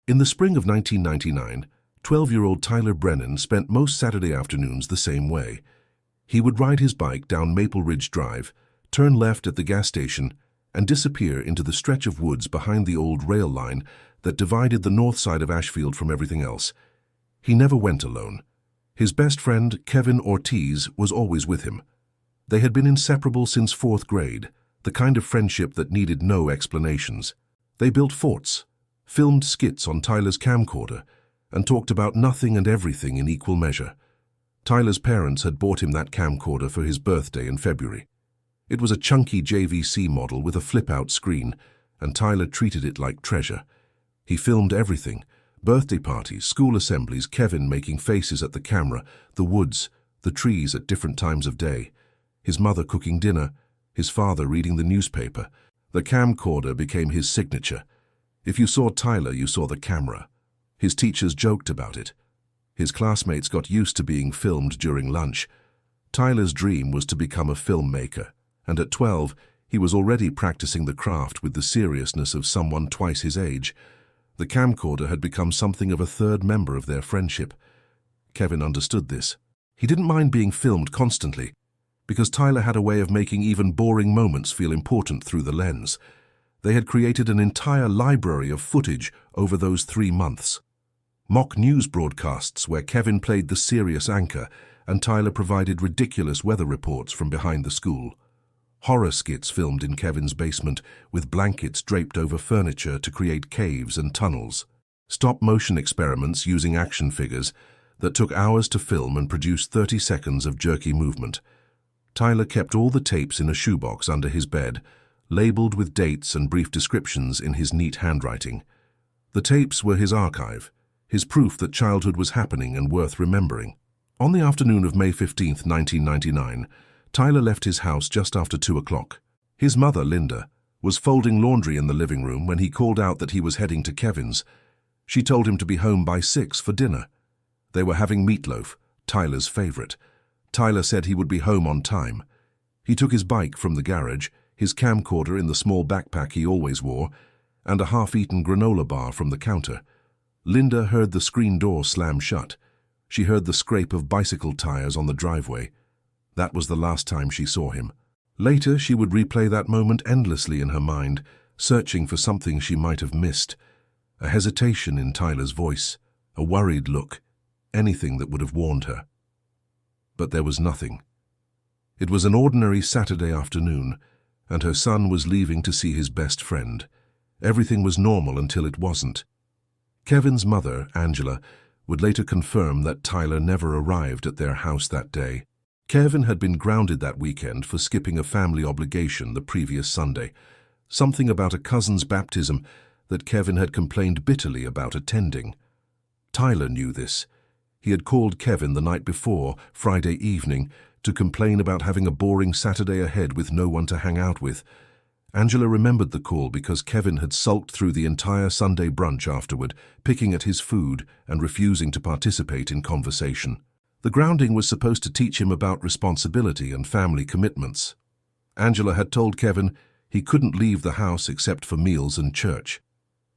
In the spring of 1999, 12-year-old Tyler Brennan spent most Saturday afternoons the same way. He would ride his bike down Maple Ridge Drive, turn left at the gas station, and disappear into the stretch of woods behind the old rail line that divided the north side of Ashfield from everything else. He never went alone. His best friend, Kevin Ortiz, was always with him. They had been inseparable since 4th grade, the kind of friendship that needed no explanations. They built forts, filmed skits on Tyler's camcorder, and talked about nothing and everything in equal measure. Tyler's parents had bought him that camcorder for his birthday in February. It was a chunky JVC model with a flip-out screen, and Tyler treated it like treasure. He filmed everything: birthday parties, school assemblies, Kevin making faces at the camera, the woods, the trees at different times of day, his mother cooking dinner, his father reading the newspaper. The camcorder became his signature. If you saw Tyler, you saw the camera. His teachers joked about it. His classmates got used to being filmed during lunch. Tyler's dream was to become a filmmaker, and at 12, he was already practicing the craft with the seriousness of someone twice his age. The camcorder had become something of a third member of their friendship. Kevin understood this. He didn't mind being filmed constantly, because Tyler had a way of making even boring moments feel important through the lens. They had created an entire library of footage over those 3 months. Mock news broadcasts where Kevin played the serious anchor and Tyler provided ridiculous weather reports from behind the school. Horror skits filmed in Kevin's basement with blankets draped over furniture to create caves and tunnels. Stop-motion experiments using action figures that took hours to film and produce 30 seconds of jerky movement. Tyler kept all the tapes in a shoebox under his bed, labeled with dates and brief descriptions in his neat handwriting. The tapes were his archive, his proof that childhood was happening and worth remembering. On the afternoon of May 15, 1999, Tyler left his house just after 2 o'clock. His mother, Linda, was folding laundry in the living room when he called out that he was heading to Kevin's. She told him to be home by 6 for dinner. They were having meatloaf, Tyler's favorite. Tyler said he would be home on time. He took his bike from the garage, his camcorder in the small backpack he always wore, and a half-eaten granola bar from the counter. Linda heard the screen door slam shut. She heard the scrape of bicycle tires on the driveway. That was the last time she saw him. Later, she would replay that moment endlessly in her mind, searching for something she might have missed. A hesitation in Tyler's voice, a worried look, anything that would have warned her. But there was nothing. It was an ordinary Saturday afternoon, and her son was leaving to see his best friend. Everything was normal until it wasn't. Kevin's mother, Angela, would later confirm that Tyler never arrived at their house that day. Kevin had been grounded that weekend for skipping a family obligation the previous Sunday, something about a cousin's baptism that Kevin had complained bitterly about attending. Tyler knew this. He had called Kevin the night before, Friday evening, to complain about having a boring Saturday ahead with no one to hang out with. Angela remembered the call because Kevin had sulked through the entire Sunday brunch afterward, picking at his food and refusing to participate in conversation. The grounding was supposed to teach him about responsibility and family commitments. Angela had told Kevin he couldn't leave the house except for meals and church.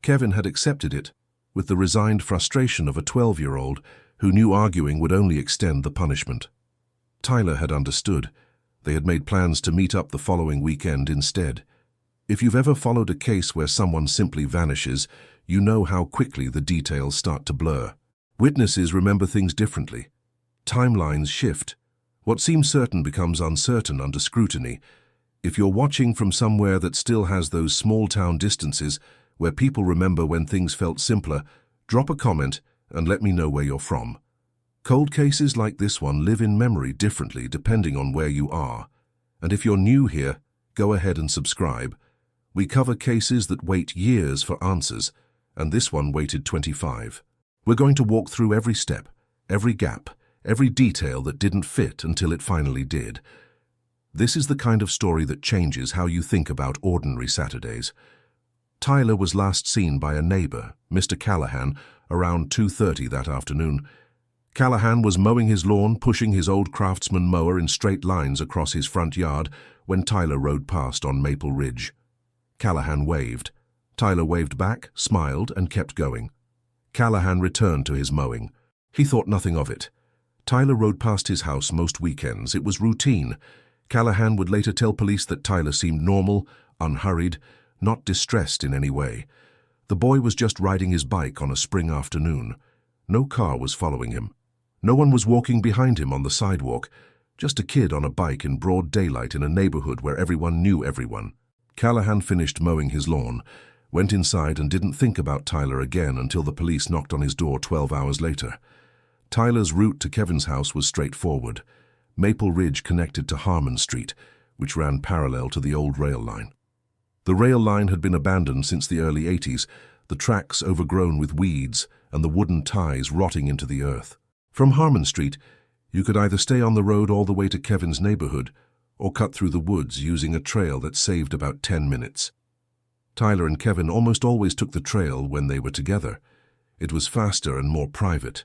Kevin had accepted it, with the resigned frustration of a 12-year-old who knew arguing would only extend the punishment. Tyler had understood. They had made plans to meet up the following weekend instead. If you've ever followed a case where someone simply vanishes, you know how quickly the details start to blur. Witnesses remember things differently. Timelines shift. What seems certain becomes uncertain under scrutiny. If you're watching from somewhere that still has those small-town distances where people remember when things felt simpler, drop a comment and let me know where you're from. Cold cases like this one live in memory differently depending on where you are. And if you're new here, go ahead and subscribe. We cover cases that wait years for answers, and this one waited 25. We're going to walk through every step, every gap, every detail that didn't fit until it finally did. This is the kind of story that changes how you think about ordinary Saturdays. Tyler was last seen by a neighbor, Mr. Callahan, around 2:30 that afternoon. Callahan was mowing his lawn, pushing his old Craftsman mower in straight lines across his front yard when Tyler rode past on Maple Ridge. Callahan waved. Tyler waved back, smiled, and kept going. Callahan returned to his mowing. He thought nothing of it. Tyler rode past his house most weekends. It was routine. Callahan would later tell police that Tyler seemed normal, unhurried, not distressed in any way. The boy was just riding his bike on a spring afternoon. No car was following him. No one was walking behind him on the sidewalk. Just a kid on a bike in broad daylight in a neighborhood where everyone knew everyone. Callahan finished mowing his lawn, went inside and didn't think about Tyler again until the police knocked on his door 12 hours later. Tyler's route to Kevin's house was straightforward. Maple Ridge connected to Harmon Street, which ran parallel to the old rail line. The rail line had been abandoned since the early 80s, the tracks overgrown with weeds and the wooden ties rotting into the earth. From Harmon Street, you could either stay on the road all the way to Kevin's neighborhood or cut through the woods using a trail that saved about 10 minutes. Tyler and Kevin almost always took the trail when they were together. It was faster and more private.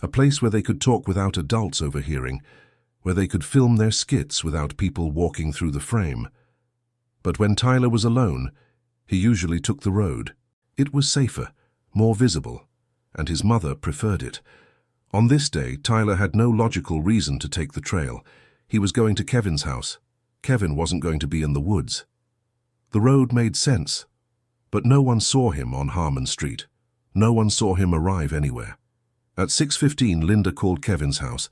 A place where they could talk without adults overhearing, where they could film their skits without people walking through the frame. But when Tyler was alone, he usually took the road. It was safer, more visible, and his mother preferred it. On this day, Tyler had no logical reason to take the trail. He was going to Kevin's house. Kevin wasn't going to be in the woods. The road made sense, but no one saw him on Harmon Street. No one saw him arrive anywhere. At 6:15, Linda called Kevin's house.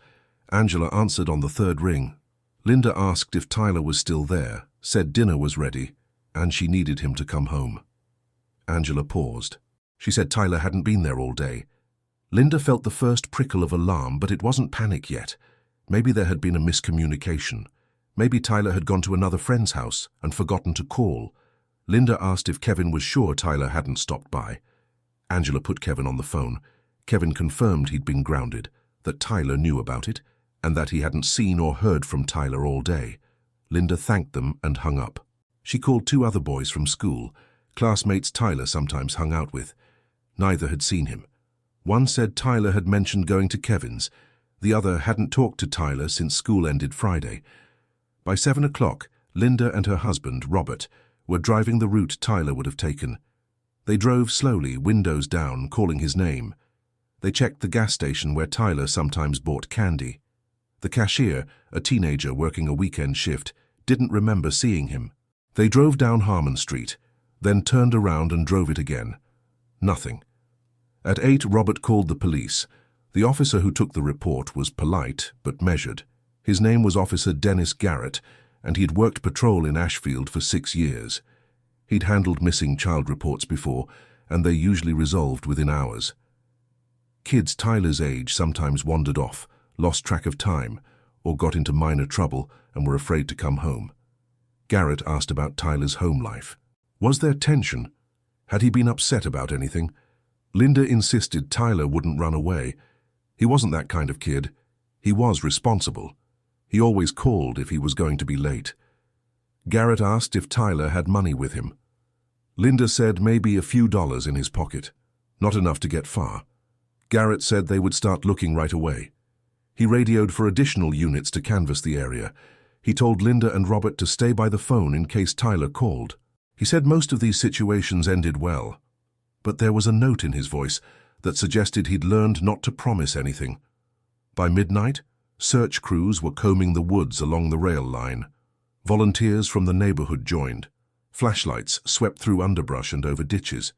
Angela answered on the third ring. Linda asked if Tyler was still there, said dinner was ready, and she needed him to come home. Angela paused. She said Tyler hadn't been there all day. Linda felt the first prickle of alarm, but it wasn't panic yet. Maybe there had been a miscommunication. Maybe Tyler had gone to another friend's house and forgotten to call. Linda asked if Kevin was sure Tyler hadn't stopped by. Angela put Kevin on the phone. Kevin confirmed he'd been grounded, that Tyler knew about it, and that he hadn't seen or heard from Tyler all day. Linda thanked them and hung up. She called 2 other boys from school, classmates Tyler sometimes hung out with. Neither had seen him. One said Tyler had mentioned going to Kevin's. The other hadn't talked to Tyler since school ended Friday. By 7 o'clock, Linda and her husband, Robert, were driving the route Tyler would have taken. They drove slowly, windows down, calling his name. They checked the gas station where Tyler sometimes bought candy. The cashier, a teenager working a weekend shift, didn't remember seeing him. They drove down Harmon Street, then turned around and drove it again. Nothing. At 8, Robert called the police. The officer who took the report was polite but measured. His name was Officer Dennis Garrett, and he'd worked patrol in Ashfield for 6 years. He'd handled missing child reports before, and they usually resolved within hours. Kids Tyler's age sometimes wandered off, lost track of time, or got into minor trouble and were afraid to come home. Garrett asked about Tyler's home life. Was there tension? Had he been upset about anything? Linda insisted Tyler wouldn't run away. He wasn't that kind of kid. He was responsible. He always called if he was going to be late. Garrett asked if Tyler had money with him. Linda said maybe a few dollars in his pocket, not enough to get far. Garrett said they would start looking right away. He radioed for additional units to canvass the area. He told Linda and Robert to stay by the phone in case Tyler called. He said most of these situations ended well, but there was a note in his voice that suggested he'd learned not to promise anything. By midnight, search crews were combing the woods along the rail line. Volunteers from the neighborhood joined. Flashlights swept through underbrush and over ditches.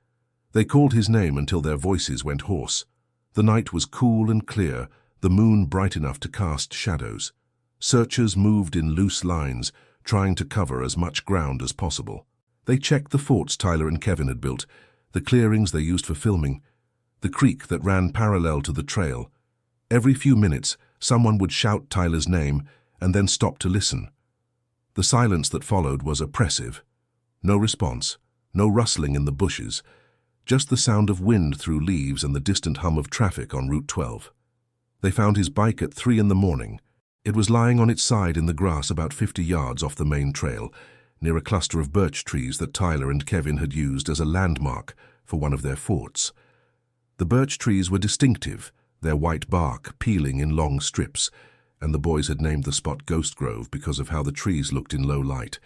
They called his name until their voices went hoarse. The night was cool and clear, the moon bright enough to cast shadows. Searchers moved in loose lines, trying to cover as much ground as possible. They checked the forts Tyler and Kevin had built, the clearings they used for filming, the creek that ran parallel to the trail. Every few minutes, someone would shout Tyler's name and then stop to listen. The silence that followed was oppressive. No response, no rustling in the bushes, just the sound of wind through leaves and the distant hum of traffic on Route 12. They found his bike at 3 in the morning. It was lying on its side in the grass about 50 yards off the main trail, near a cluster of birch trees that Tyler and Kevin had used as a landmark for one of their forts. The birch trees were distinctive, their white bark peeling in long strips, and the boys had named the spot Ghost Grove because of how the trees looked in low light.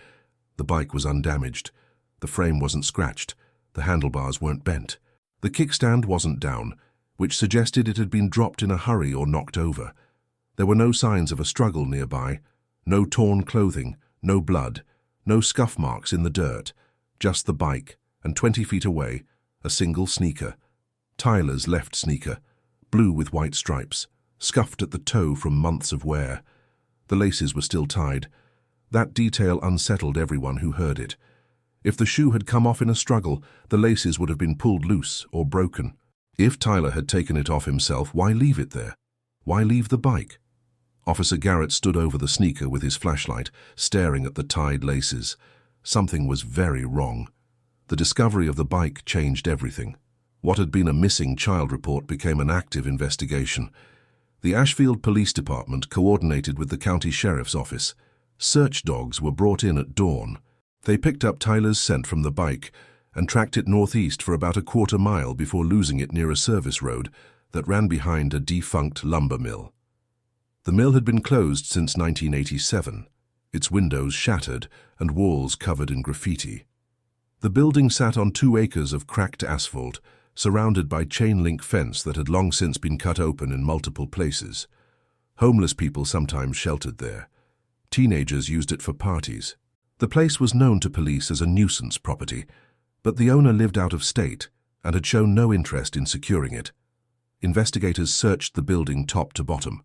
The bike was undamaged. The frame wasn't scratched. The handlebars weren't bent. The kickstand wasn't down, which suggested it had been dropped in a hurry or knocked over. There were no signs of a struggle nearby, no torn clothing, no blood, no scuff marks in the dirt, just the bike, and 20 feet away, a single sneaker. Tyler's left sneaker, blue with white stripes, scuffed at the toe from months of wear. The laces were still tied. That detail unsettled everyone who heard it. If the shoe had come off in a struggle, the laces would have been pulled loose or broken. If Tyler had taken it off himself, why leave it there? Why leave the bike? Officer Garrett stood over the sneaker with his flashlight, staring at the tied laces. Something was very wrong. The discovery of the bike changed everything. What had been a missing child report became an active investigation. The Ashfield Police Department coordinated with the county sheriff's office. Search dogs were brought in at dawn. They picked up Tyler's scent from the bike and tracked it northeast for about a quarter mile before losing it near a service road that ran behind a defunct lumber mill. The mill had been closed since 1987, its windows shattered and walls covered in graffiti. The building sat on 2 acres of cracked asphalt, surrounded by chain-link fence that had long since been cut open in multiple places. Homeless people sometimes sheltered there. Teenagers used it for parties. The place was known to police as a nuisance property, but the owner lived out of state and had shown no interest in securing it. Investigators searched the building top to bottom.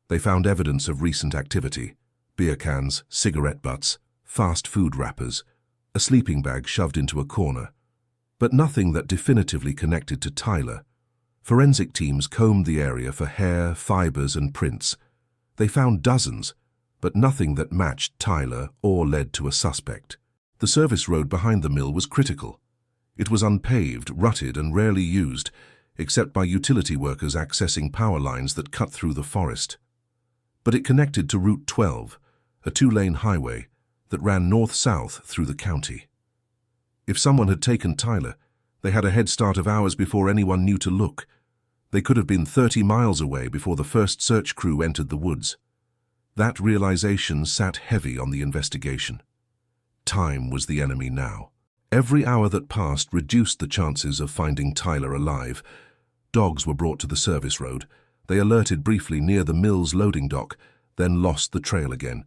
They found evidence of recent activity: beer cans, cigarette butts, fast food wrappers, a sleeping bag shoved into a corner. But nothing that definitively connected to Tyler. Forensic teams combed the area for hair, fibers, and prints. They found dozens, but nothing that matched Tyler or led to a suspect. The service road behind the mill was critical. It was unpaved, rutted, and rarely used, except by utility workers accessing power lines that cut through the forest. But it connected to Route 12, a 2-lane highway that ran north-south through the county. If someone had taken Tyler, they had a head start of hours before anyone knew to look. They could have been 30 miles away before the first search crew entered the woods. That realization sat heavy on the investigation. Time was the enemy now. Every hour that passed reduced the chances of finding Tyler alive. Dogs were brought to the service road. They alerted briefly near the mill's loading dock, then lost the trail again.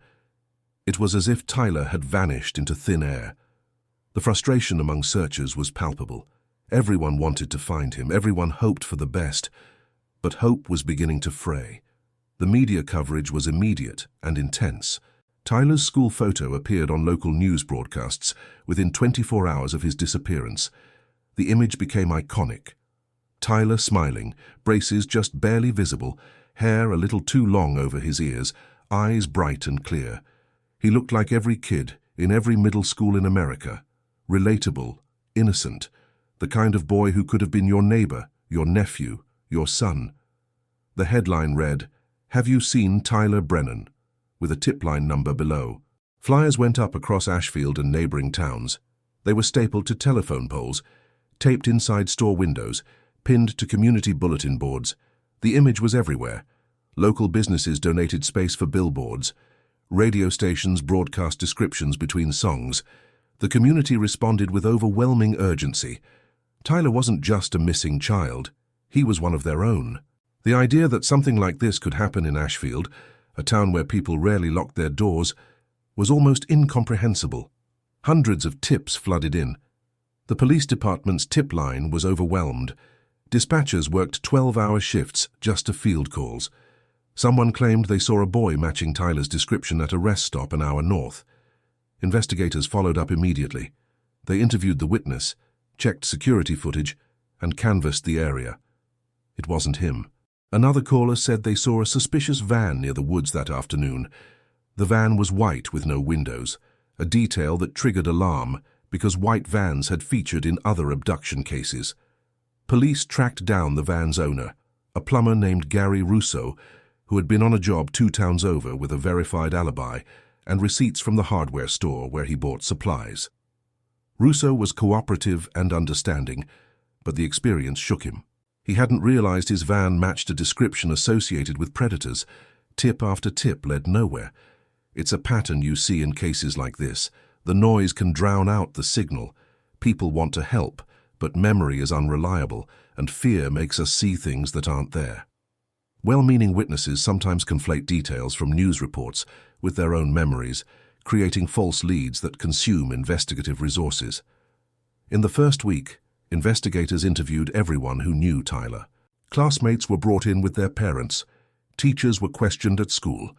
It was as if Tyler had vanished into thin air. The frustration among searchers was palpable. Everyone wanted to find him, everyone hoped for the best, but hope was beginning to fray. The media coverage was immediate and intense. Tyler's school photo appeared on local news broadcasts within 24 hours of his disappearance. The image became iconic. Tyler smiling, braces just barely visible, hair a little too long over his ears, eyes bright and clear. He looked like every kid in every middle school in America. Relatable, innocent, the kind of boy who could have been your neighbor, your nephew, your son. The headline read, "Have you seen Tyler Brennan?" with a tip line number below. Flyers went up across Ashfield and neighboring towns. They were stapled to telephone poles, taped inside store windows, pinned to community bulletin boards. The image was everywhere. Local businesses donated space for billboards. Radio stations broadcast descriptions between songs. The community responded with overwhelming urgency. Tyler wasn't just a missing child. He was one of their own. The idea that something like this could happen in Ashfield, a town where people rarely locked their doors, was almost incomprehensible. Hundreds of tips flooded in. The police department's tip line was overwhelmed. Dispatchers worked 12-hour shifts just to field calls. Someone claimed they saw a boy matching Tyler's description at a rest stop an hour north. Investigators followed up immediately. They interviewed the witness, checked security footage, and canvassed the area. It wasn't him. Another caller said they saw a suspicious van near the woods that afternoon. The van was white with no windows, a detail that triggered alarm because white vans had featured in other abduction cases. Police tracked down the van's owner, a plumber named Gary Russo, who had been on a job 2 towns over with a verified alibi and receipts from the hardware store where he bought supplies. Russo was cooperative and understanding, but the experience shook him. He hadn't realized his van matched a description associated with predators. Tip after tip led nowhere. It's a pattern you see in cases like this. The noise can drown out the signal. People want to help, but memory is unreliable, and fear makes us see things that aren't there. Well-meaning witnesses sometimes conflate details from news reports with their own memories, creating false leads that consume investigative resources. In the first week, investigators interviewed everyone who knew Tyler. Classmates were brought in with their parents, teachers were questioned at school,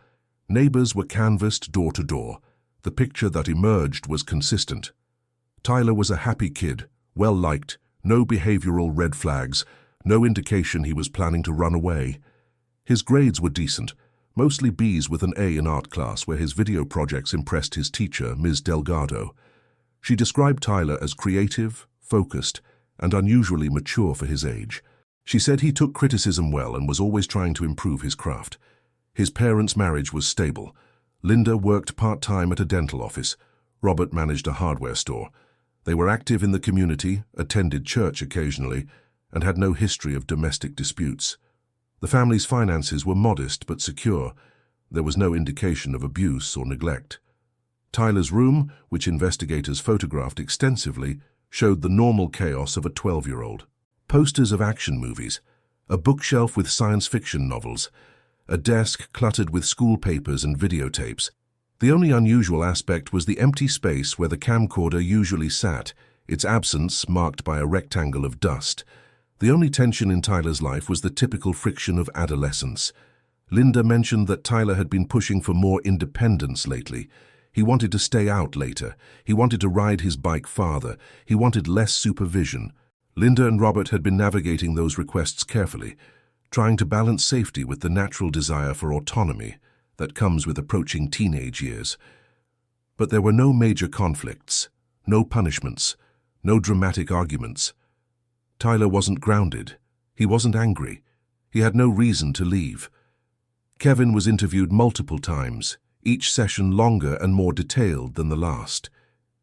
neighbors were canvassed door to door. The picture that emerged was consistent. Tyler was a happy kid, well-liked, no behavioral red flags, no indication he was planning to run away. His grades were decent, mostly B's with an A in art class where his video projects impressed his teacher, Ms. Delgado. She described Tyler as creative, focused, and unusually mature for his age. She said he took criticism well and was always trying to improve his craft. His parents' marriage was stable. Linda worked part-time at a dental office. Robert managed a hardware store. They were active in the community, attended church occasionally, and had no history of domestic disputes. The family's finances were modest but secure. There was no indication of abuse or neglect. Tyler's room, which investigators photographed extensively, showed the normal chaos of a 12-year-old. Posters of action movies, a bookshelf with science fiction novels, a desk cluttered with school papers and videotapes. The only unusual aspect was the empty space where the camcorder usually sat, its absence marked by a rectangle of dust. The only tension in Tyler's life was the typical friction of adolescence. Linda mentioned that Tyler had been pushing for more independence lately. He wanted to stay out later. He wanted to ride his bike farther. He wanted less supervision. Linda and Robert had been navigating those requests carefully, trying to balance safety with the natural desire for autonomy that comes with approaching teenage years. But there were no major conflicts, no punishments, no dramatic arguments. Tyler wasn't grounded. He wasn't angry. He had no reason to leave. Kevin was interviewed multiple times, each session longer and more detailed than the last.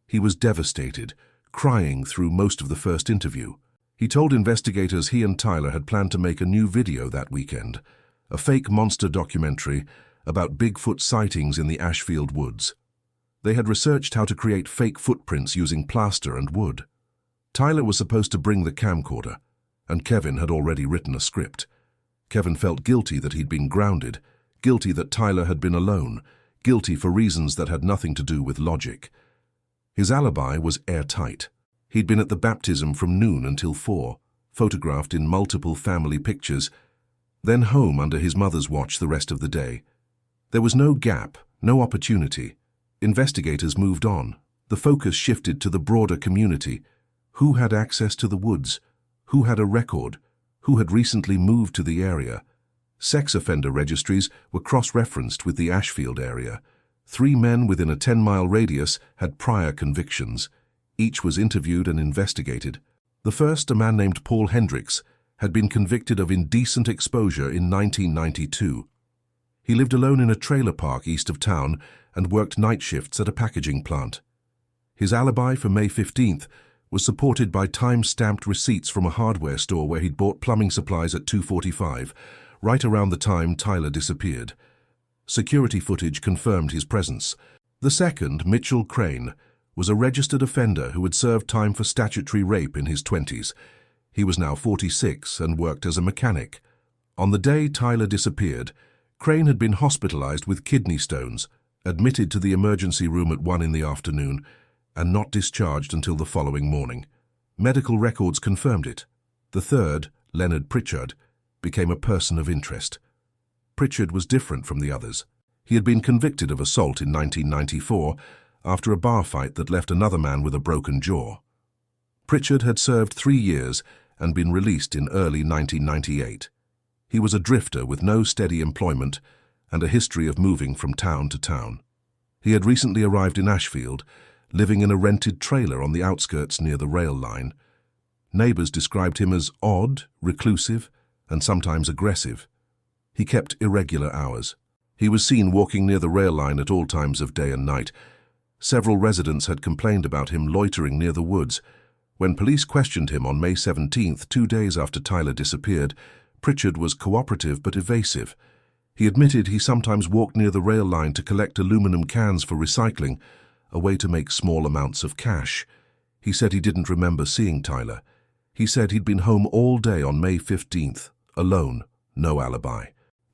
He was devastated, crying through most of the first interview. He told investigators he and Tyler had planned to make a new video that weekend, a fake monster documentary about Bigfoot sightings in the Ashfield woods. They had researched how to create fake footprints using plaster and wood. Tyler was supposed to bring the camcorder, and Kevin had already written a script. Kevin felt guilty that he'd been grounded, guilty that Tyler had been alone, guilty for reasons that had nothing to do with logic. His alibi was airtight. He'd been at the baptism from noon until 4, photographed in multiple family pictures, then home under his mother's watch the rest of the day. There was no gap, no opportunity. Investigators moved on. The focus shifted to the broader community. Who had access to the woods? Who had a record? Who had recently moved to the area? Sex offender registries were cross-referenced with the Ashfield area. 3 men within a 10-mile radius had prior convictions. Each was interviewed and investigated. The first, a man named Paul Hendricks, had been convicted of indecent exposure in 1992. He lived alone in a trailer park east of town and worked night shifts at a packaging plant. His alibi for May 15th was supported by time-stamped receipts from a hardware store where he'd bought plumbing supplies at 2:45, right around the time Tyler disappeared. Security footage confirmed his presence. The second, Mitchell Crane, was a registered offender who had served time for statutory rape in his 20s. He was now 46 and worked as a mechanic. On the day Tyler disappeared, Crane had been hospitalized with kidney stones, admitted to the emergency room at 1 in the afternoon, and not discharged until the following morning. Medical records confirmed it. The third, Leonard Pritchard, became a person of interest. Pritchard was different from the others. He had been convicted of assault in 1994 after a bar fight that left another man with a broken jaw. Pritchard had served 3 years and been released in early 1998. He was a drifter with no steady employment and a history of moving from town to town. He had recently arrived in Ashfield, living in a rented trailer on the outskirts near the rail line. Neighbors described him as odd, reclusive, and sometimes aggressive. He kept irregular hours. He was seen walking near the rail line at all times of day and night. Several residents had complained about him loitering near the woods. When police questioned him on May 17th, 2 days after Tyler disappeared, Pritchard was cooperative but evasive. He admitted he sometimes walked near the rail line to collect aluminum cans for recycling, a way to make small amounts of cash. He said he didn't remember seeing Tyler. He said he'd been home all day on May 15th, alone, no alibi.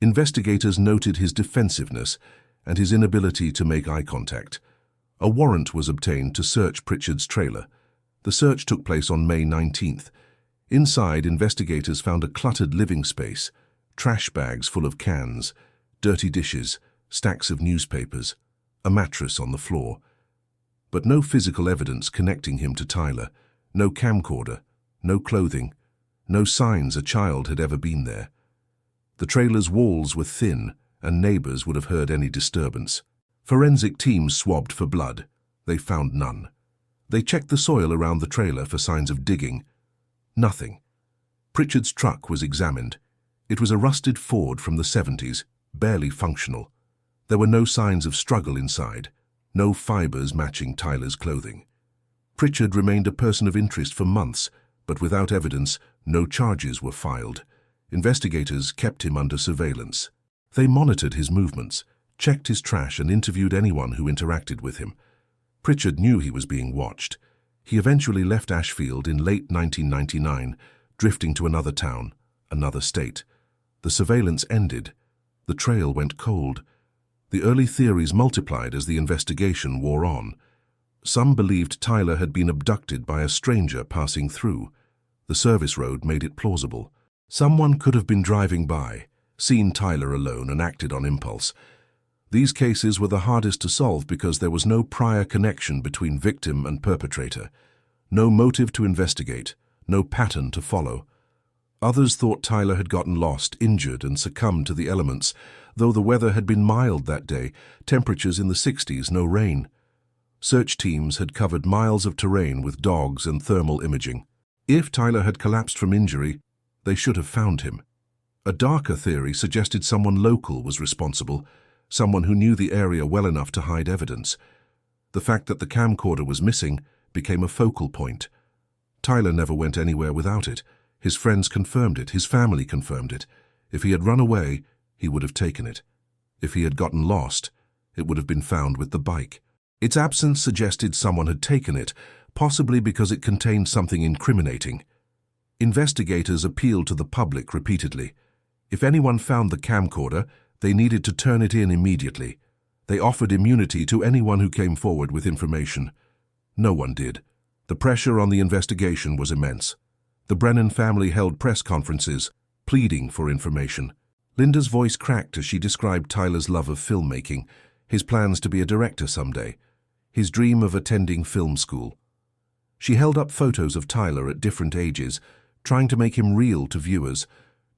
Investigators noted his defensiveness and his inability to make eye contact. A warrant was obtained to search Pritchard's trailer. The search took place on May 19th. Inside, investigators found a cluttered living space, trash bags full of cans, dirty dishes, stacks of newspapers, a mattress on the floor. But no physical evidence connecting him to Tyler, no camcorder, no clothing, no signs a child had ever been there. The trailer's walls were thin, and neighbors would have heard any disturbance. Forensic teams swabbed for blood. They found none. They checked the soil around the trailer for signs of digging. Nothing. Pritchard's truck was examined. It was a rusted Ford from the 70s, barely functional. There were no signs of struggle inside, no fibers matching Tyler's clothing. Pritchard remained a person of interest for months, but without evidence, no charges were filed. Investigators kept him under surveillance. They monitored his movements, checked his trash, and interviewed anyone who interacted with him. Pritchard knew he was being watched. He eventually left Ashfield in late 1999, drifting to another town, another state. The surveillance ended. The trail went cold. The early theories multiplied as the investigation wore on. Some believed Tyler had been abducted by a stranger passing through. The service road made it plausible. Someone could have been driving by, seen Tyler alone, and acted on impulse. These cases were the hardest to solve because there was no prior connection between victim and perpetrator, no motive to investigate, no pattern to follow. Others thought Tyler had gotten lost, injured, and succumbed to the elements, though the weather had been mild that day, temperatures in the 60s, no rain. Search teams had covered miles of terrain with dogs and thermal imaging. If Tyler had collapsed from injury, they should have found him. A darker theory suggested someone local was responsible, someone who knew the area well enough to hide evidence. The fact that the camcorder was missing became a focal point. Tyler never went anywhere without it. His friends confirmed it. His family confirmed it. If he had run away, he would have taken it. If he had gotten lost, it would have been found with the bike. Its absence suggested someone had taken it, possibly because it contained something incriminating. Investigators appealed to the public repeatedly. If anyone found the camcorder, they needed to turn it in immediately. They offered immunity to anyone who came forward with information. No one did. The pressure on the investigation was immense. The Brennan family held press conferences, pleading for information. Linda's voice cracked as she described Tyler's love of filmmaking, his plans to be a director someday, his dream of attending film school. She held up photos of Tyler at different ages, trying to make him real to viewers,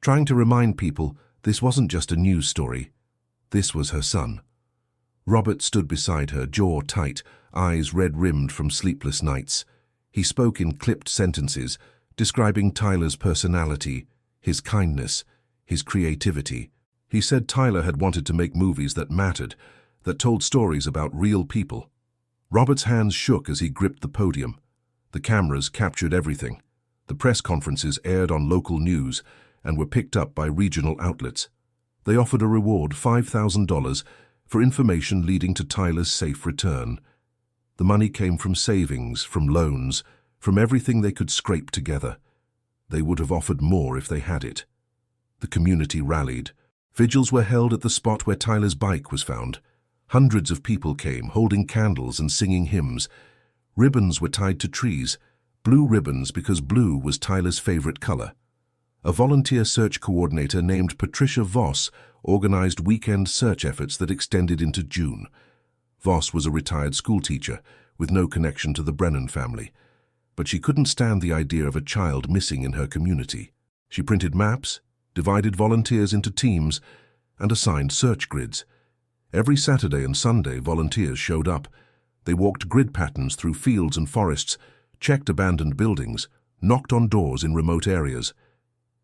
trying to remind people this wasn't just a news story. This was her son. Robert stood beside her, jaw tight, eyes red-rimmed from sleepless nights. He spoke in clipped sentences, describing Tyler's personality, his kindness, his creativity. He said Tyler had wanted to make movies that mattered, that told stories about real people. Robert's hands shook as he gripped the podium. The cameras captured everything. The press conferences aired on local news and were picked up by regional outlets. They offered a reward, $5,000, for information leading to Tyler's safe return. The money came from savings, from loans, from everything they could scrape together. They would have offered more if they had it. The community rallied. Vigils were held at the spot where Tyler's bike was found. Hundreds of people came, holding candles and singing hymns. Ribbons were tied to trees, blue ribbons because blue was Tyler's favorite color. A volunteer search coordinator named Patricia Voss organized weekend search efforts that extended into June. Voss was a retired schoolteacher with no connection to the Brennan family, but she couldn't stand the idea of a child missing in her community. She printed maps, divided volunteers into teams, and assigned search grids. Every Saturday and Sunday, volunteers showed up. They walked grid patterns through fields and forests, checked abandoned buildings, knocked on doors in remote areas.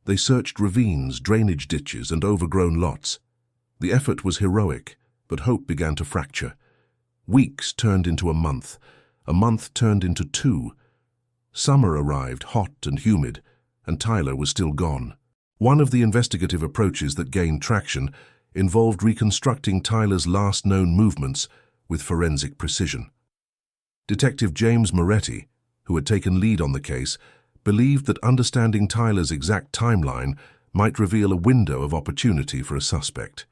They searched ravines, drainage ditches, and overgrown lots. The effort was heroic, but hope began to fracture. Weeks turned into a month turned into 2. Summer arrived, hot and humid, and Tyler was still gone. One of the investigative approaches that gained traction involved reconstructing Tyler's last known movements with forensic precision. Detective James Moretti, who had taken lead on the case, believed that understanding Tyler's exact timeline might reveal a window of opportunity for a suspect.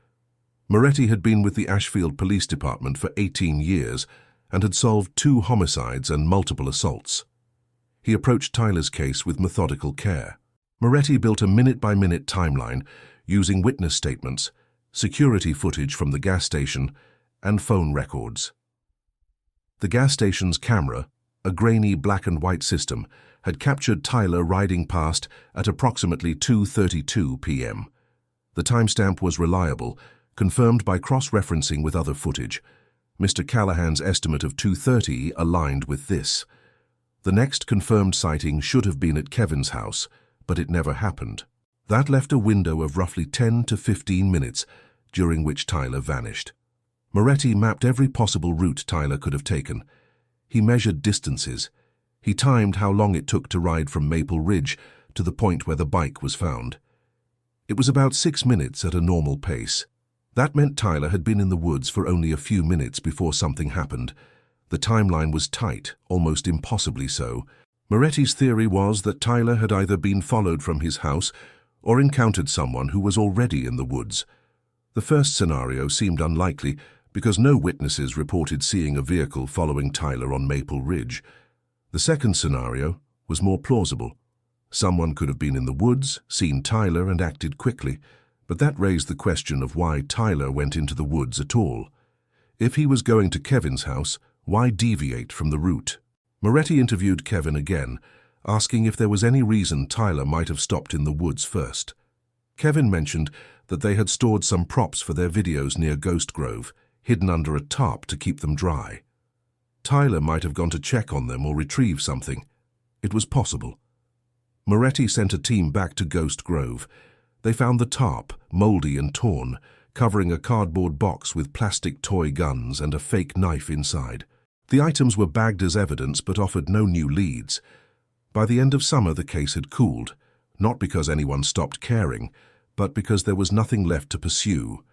Moretti had been with the Ashfield Police Department for 18 years and had solved 2 homicides and multiple assaults. He approached Tyler's case with methodical care. Moretti built a minute-by-minute timeline using witness statements, security footage from the gas station, and phone records. The gas station's camera, a grainy black-and-white system, had captured Tyler riding past at approximately 2:32 p.m. The timestamp was reliable, confirmed by cross-referencing with other footage. Mr. Callahan's estimate of 2:30 aligned with this. The next confirmed sighting should have been at Kevin's house, but it never happened. That left a window of roughly 10 to 15 minutes, during which Tyler vanished. Moretti mapped every possible route Tyler could have taken. He measured distances. He timed how long it took to ride from Maple Ridge to the point where the bike was found. It was about 6 minutes at a normal pace. That meant Tyler had been in the woods for only a few minutes before something happened. The timeline was tight, almost impossibly so. Moretti's theory was that Tyler had either been followed from his house or encountered someone who was already in the woods. The first scenario seemed unlikely because no witnesses reported seeing a vehicle following Tyler on Maple Ridge. The second scenario was more plausible. Someone could have been in the woods, seen Tyler, and acted quickly, but that raised the question of why Tyler went into the woods at all. If he was going to Kevin's house, why deviate from the route? Moretti interviewed Kevin again, asking if there was any reason Tyler might have stopped in the woods first. Kevin mentioned that they had stored some props for their videos near Ghost Grove, hidden under a tarp to keep them dry. Tyler might have gone to check on them or retrieve something. It was possible. Moretti sent a team back to Ghost Grove. They found the tarp, moldy and torn, covering a cardboard box with plastic toy guns and a fake knife inside. The items were bagged as evidence but offered no new leads. By the end of summer, the case had cooled, not because anyone stopped caring, but because there was nothing left to pursue.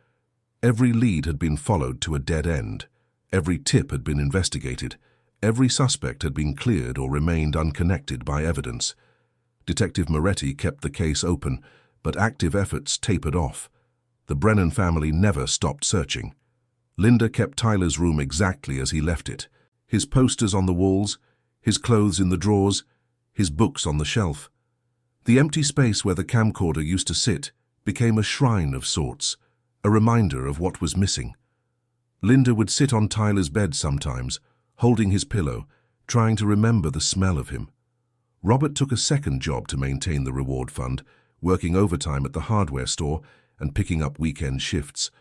Every lead had been followed to a dead end. Every tip had been investigated. Every suspect had been cleared or remained unconnected by evidence. Detective Moretti kept the case open, but active efforts tapered off. The Brennan family never stopped searching. Linda kept Tyler's room exactly as he left it. His posters on the walls, his clothes in the drawers, his books on the shelf. The empty space where the camcorder used to sit became a shrine of sorts, a reminder of what was missing. Linda would sit on Tyler's bed sometimes, holding his pillow, trying to remember the smell of him. Robert took a second job to maintain the reward fund, working overtime at the hardware store and picking up weekend shifts.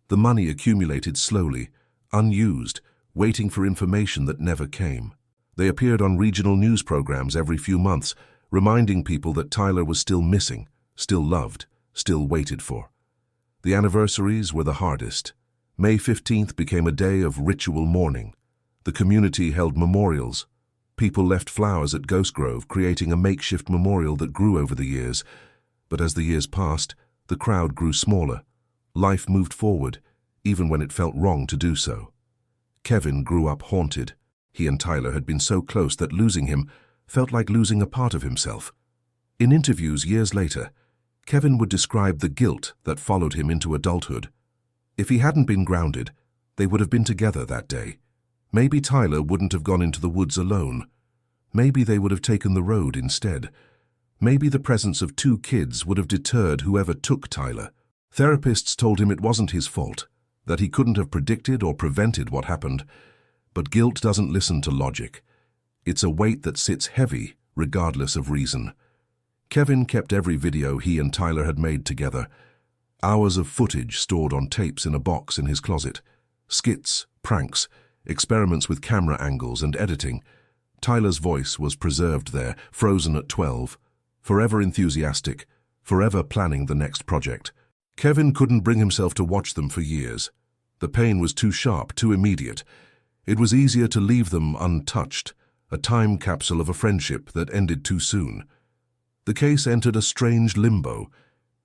The money accumulated slowly, unused, waiting for information that never came. They appeared on regional news programs every few months, reminding people that Tyler was still missing, still loved, still waited for. The anniversaries were the hardest. May 15th became a day of ritual mourning. The community held memorials. People left flowers at Ghost Grove, creating a makeshift memorial that grew over the years. But as the years passed, the crowd grew smaller. Life moved forward, even when it felt wrong to do so. Kevin grew up haunted. He and Tyler had been so close that losing him felt like losing a part of himself. In interviews years later, Kevin would describe the guilt that followed him into adulthood. If he hadn't been grounded, they would have been together that day. Maybe Tyler wouldn't have gone into the woods alone. Maybe they would have taken the road instead. Maybe the presence of 2 kids would have deterred whoever took Tyler. Therapists told him it wasn't his fault, that he couldn't have predicted or prevented what happened. But guilt doesn't listen to logic. It's a weight that sits heavy, regardless of reason. Kevin kept every video he and Tyler had made together. Hours of footage stored on tapes in a box in his closet. Skits, pranks, experiments with camera angles and editing. Tyler's voice was preserved there, frozen at 12, forever enthusiastic, forever planning the next project. Kevin couldn't bring himself to watch them for years. The pain was too sharp, too immediate. It was easier to leave them untouched, a time capsule of a friendship that ended too soon. The case entered a strange limbo.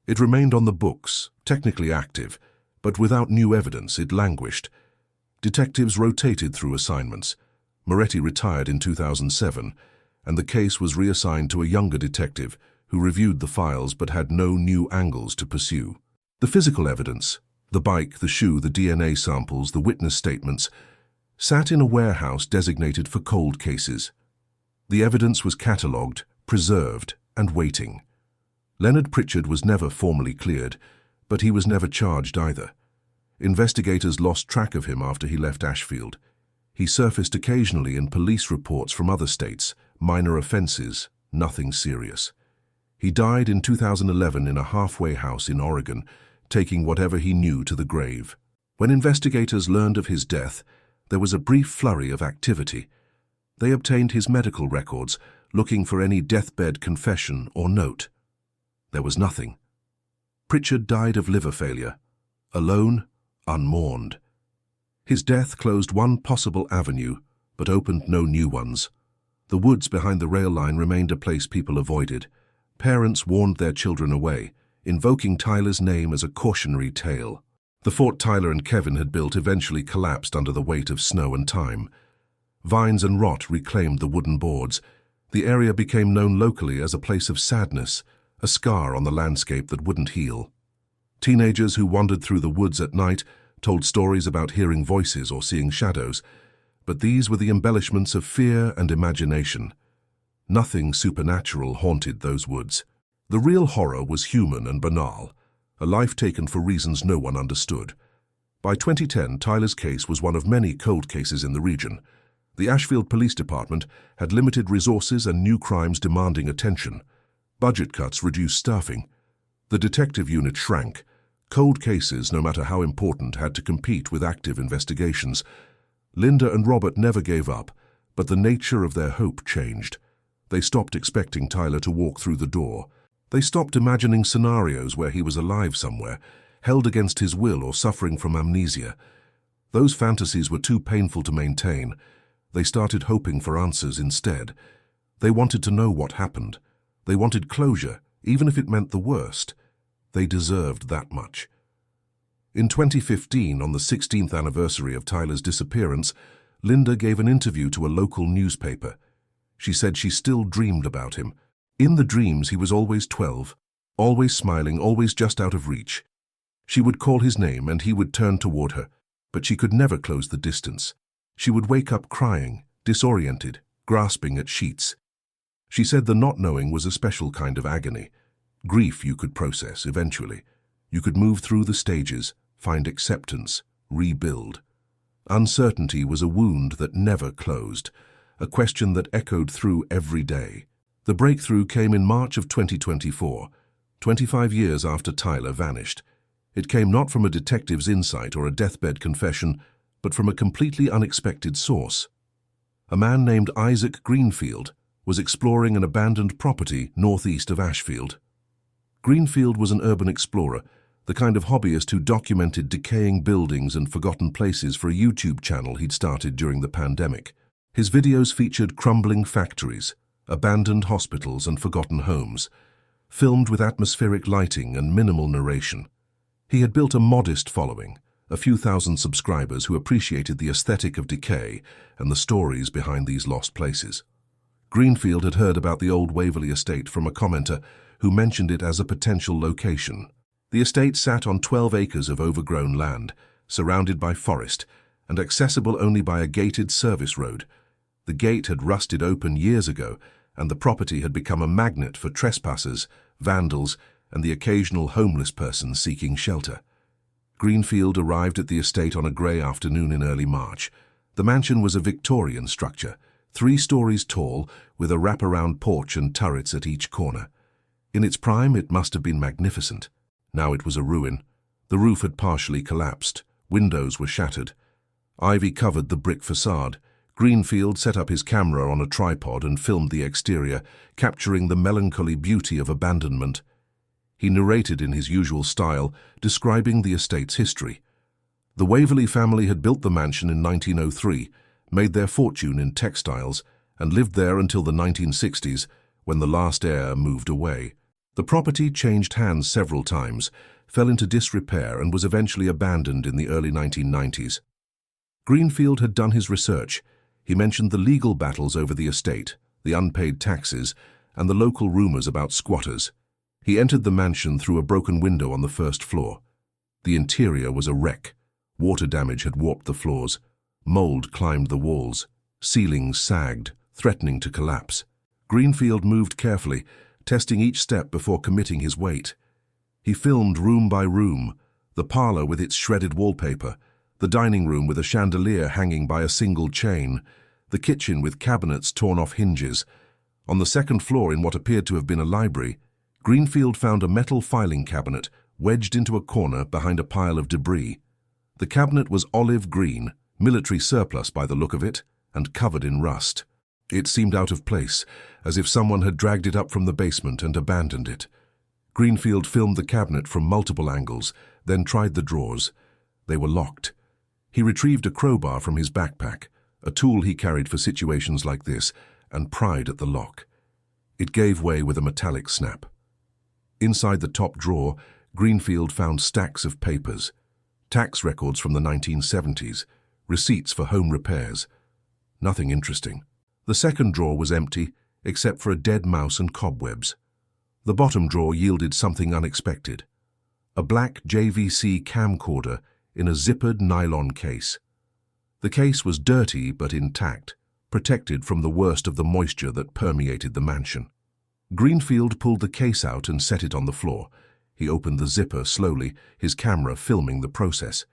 It remained on the books, technically active, but without new evidence it languished. Detectives rotated through assignments. Moretti retired in 2007, and the case was reassigned to a younger detective who reviewed the files but had no new angles to pursue. The physical evidence, the bike, the shoe, the DNA samples, the witness statements, sat in a warehouse designated for cold cases. The evidence was catalogued, preserved, and waiting. Leonard Pritchard was never formally cleared, but he was never charged either. Investigators lost track of him after he left Ashfield. He surfaced occasionally in police reports from other states, minor offenses, nothing serious. He died in 2011 in a halfway house in Oregon, taking whatever he knew to the grave. When investigators learned of his death, there was a brief flurry of activity. They obtained his medical records, looking for any deathbed confession or note. There was nothing. Pritchard died of liver failure, alone, unmourned. His death closed one possible avenue, but opened no new ones. The woods behind the rail line remained a place people avoided. Parents warned their children away, invoking Tyler's name as a cautionary tale. The fort Tyler and Kevin had built eventually collapsed under the weight of snow and time. Vines and rot reclaimed the wooden boards. The area became known locally as a place of sadness, a scar on the landscape that wouldn't heal. Teenagers who wandered through the woods at night told stories about hearing voices or seeing shadows, but these were the embellishments of fear and imagination. Nothing supernatural haunted those woods. The real horror was human and banal, a life taken for reasons no one understood. By 2010, Tyler's case was one of many cold cases in the region. The Ashfield Police Department had limited resources and new crimes demanding attention. Budget cuts reduced staffing. The detective unit shrank. Cold cases, no matter how important, had to compete with active investigations. Linda and Robert never gave up, but the nature of their hope changed. They stopped expecting Tyler to walk through the door. They stopped imagining scenarios where he was alive somewhere, held against his will or suffering from amnesia. Those fantasies were too painful to maintain. They started hoping for answers instead. They wanted to know what happened. They wanted closure, even if it meant the worst. They deserved that much. In 2015, on the 16th anniversary of Tyler's disappearance, Linda gave an interview to a local newspaper. She said she still dreamed about him. In the dreams, he was always 12, always smiling, always just out of reach. She would call his name and he would turn toward her, but she could never close the distance. She would wake up crying, disoriented, grasping at sheets. She said the not knowing was a special kind of agony. Grief you could process eventually. You could move through the stages, find acceptance, rebuild. Uncertainty was a wound that never closed, a question that echoed through every day. The breakthrough came in March of 2024, 25 years after Tyler vanished. It came not from a detective's insight or a deathbed confession, but from a completely unexpected source. A man named Isaac Greenfield was exploring an abandoned property northeast of Ashfield. Greenfield was an urban explorer, the kind of hobbyist who documented decaying buildings and forgotten places for a YouTube channel he'd started during the pandemic. His videos featured crumbling factories, abandoned hospitals and forgotten homes, filmed with atmospheric lighting and minimal narration. He had built a modest following, a few thousand subscribers who appreciated the aesthetic of decay and the stories behind these lost places. Greenfield had heard about the old Waverley estate from a commenter who mentioned it as a potential location. The estate sat on 12 acres of overgrown land, surrounded by forest, and accessible only by a gated service road. The gate had rusted open years ago, and the property had become a magnet for trespassers, vandals, and the occasional homeless person seeking shelter. Greenfield arrived at the estate on a grey afternoon in early March. The mansion was a Victorian structure, 3 stories tall, with a wraparound porch and turrets at each corner. In its prime, it must have been magnificent. Now it was a ruin. The roof had partially collapsed. Windows were shattered. Ivy covered the brick facade. Greenfield set up his camera on a tripod and filmed the exterior, capturing the melancholy beauty of abandonment. He narrated in his usual style, describing the estate's history. The Waverley family had built the mansion in 1903, made their fortune in textiles, and lived there until the 1960s, when the last heir moved away. The property changed hands several times, fell into disrepair, and was eventually abandoned in the early 1990s. Greenfield had done his research. He mentioned the legal battles over the estate, the unpaid taxes, and the local rumors about squatters. He entered the mansion through a broken window on the first floor. The interior was a wreck. Water damage had warped the floors. Mold climbed the walls. Ceilings sagged, threatening to collapse. Greenfield moved carefully, testing each step before committing his weight. He filmed room by room, the parlor with its shredded wallpaper, the dining room with a chandelier hanging by a single chain, the kitchen with cabinets torn off hinges. On the second floor, in what appeared to have been a library, Greenfield found a metal filing cabinet wedged into a corner behind a pile of debris. The cabinet was olive green, military surplus by the look of it, and covered in rust. It seemed out of place, as if someone had dragged it up from the basement and abandoned it. Greenfield filmed the cabinet from multiple angles, then tried the drawers. They were locked. He retrieved a crowbar from his backpack, a tool he carried for situations like this, and pried at the lock. It gave way with a metallic snap. Inside the top drawer, Greenfield found stacks of papers, tax records from the 1970s, receipts for home repairs. Nothing interesting. The second drawer was empty, except for a dead mouse and cobwebs. The bottom drawer yielded something unexpected. A black JVC camcorder in a zippered nylon case. The case was dirty but intact, protected from the worst of the moisture that permeated the mansion. Greenfield pulled the case out and set it on the floor. He opened the zipper slowly, his camera filming the process.